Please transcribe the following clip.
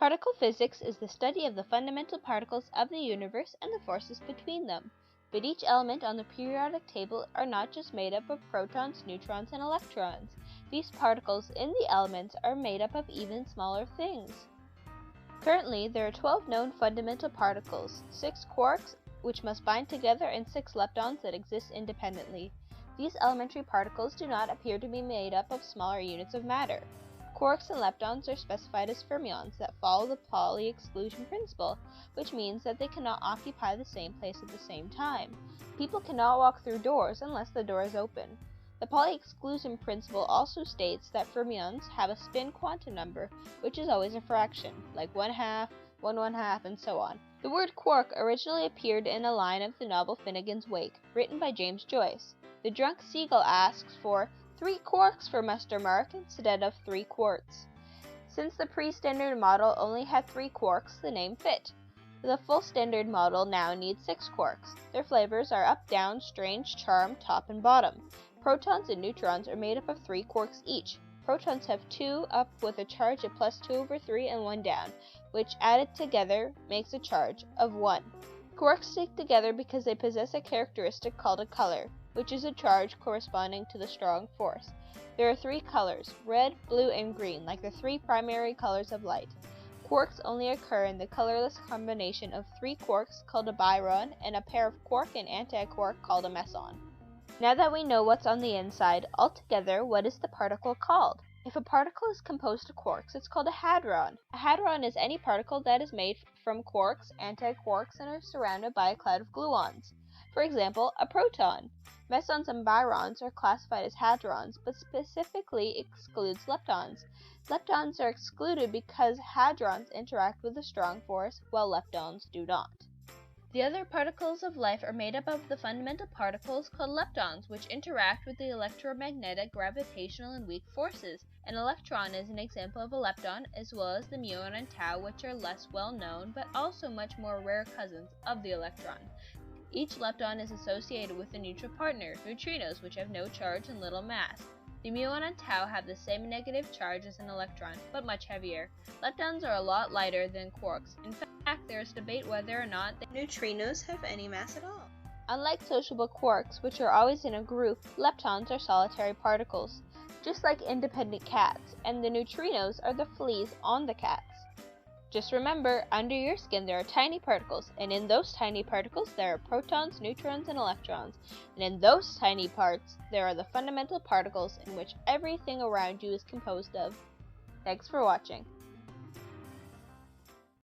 Particle physics is the study of the fundamental particles of the universe and the forces between them. But each element on the periodic table are not just made up of protons, neutrons, and electrons. These particles in the elements are made up of even smaller things. Currently, there are 12 known fundamental particles, 6 quarks, which must bind together, and 6 leptons that exist independently. These elementary particles do not appear to be made up of smaller units of matter. Quarks and leptons are specified as fermions that follow the Pauli exclusion principle, which means that they cannot occupy the same place at the same time. People cannot walk through doors unless the door is open. The Pauli exclusion principle also states that fermions have a spin quantum number, which is always a fraction, like 1/2, 1/1/2, and so on. The word quark originally appeared in a line of the novel Finnegan's Wake, written by James Joyce. The drunk seagull asks for 3 quarks for Mr. Mark instead of 3 quarts. Since the pre-standard model only had 3 quarks, the name fit. The full standard model now needs 6 quarks. Their flavors are up, down, strange, charm, top, and bottom. Protons and neutrons are made up of 3 quarks each. Protons have 2 up with a charge of +2/3 and 1 down, which added together makes a charge of 1. Quarks stick together because they possess a characteristic called a color, which is a charge corresponding to the strong force. There are 3 colors, red, blue, and green, like the 3 primary colors of light. Quarks only occur in the colorless combination of 3 quarks called a boron and a pair of quark and antiquark called a meson. Now that we know what's on the inside, altogether, what is the particle called? If a particle is composed of quarks, it's called a hadron. A hadron is any particle that is made from quarks, antiquarks, and are surrounded by a cloud of gluons. For example, a proton. Mesons and byrons are classified as hadrons, but specifically excludes leptons. Leptons are excluded because hadrons interact with a strong force, while leptons do not. The other particles of life are made up of the fundamental particles called leptons, which interact with the electromagnetic, gravitational, and weak forces. An electron is an example of a lepton, as well as the muon and tau, which are less well known, but also much more rare cousins of the electron. Each lepton is associated with a neutral partner, neutrinos, which have no charge and little mass. The muon and tau have the same negative charge as an electron, but much heavier. Leptons are a lot lighter than quarks. In fact, there is debate whether or not the neutrinos have any mass at all. Unlike sociable quarks, which are always in a group, leptons are solitary particles, just like independent cats, and the neutrinos are the fleas on the cats. Just remember, under your skin there are tiny particles, and in those tiny particles there are protons, neutrons, and electrons, and in those tiny parts there are the fundamental particles in which everything around you is composed of. Thanks for watching.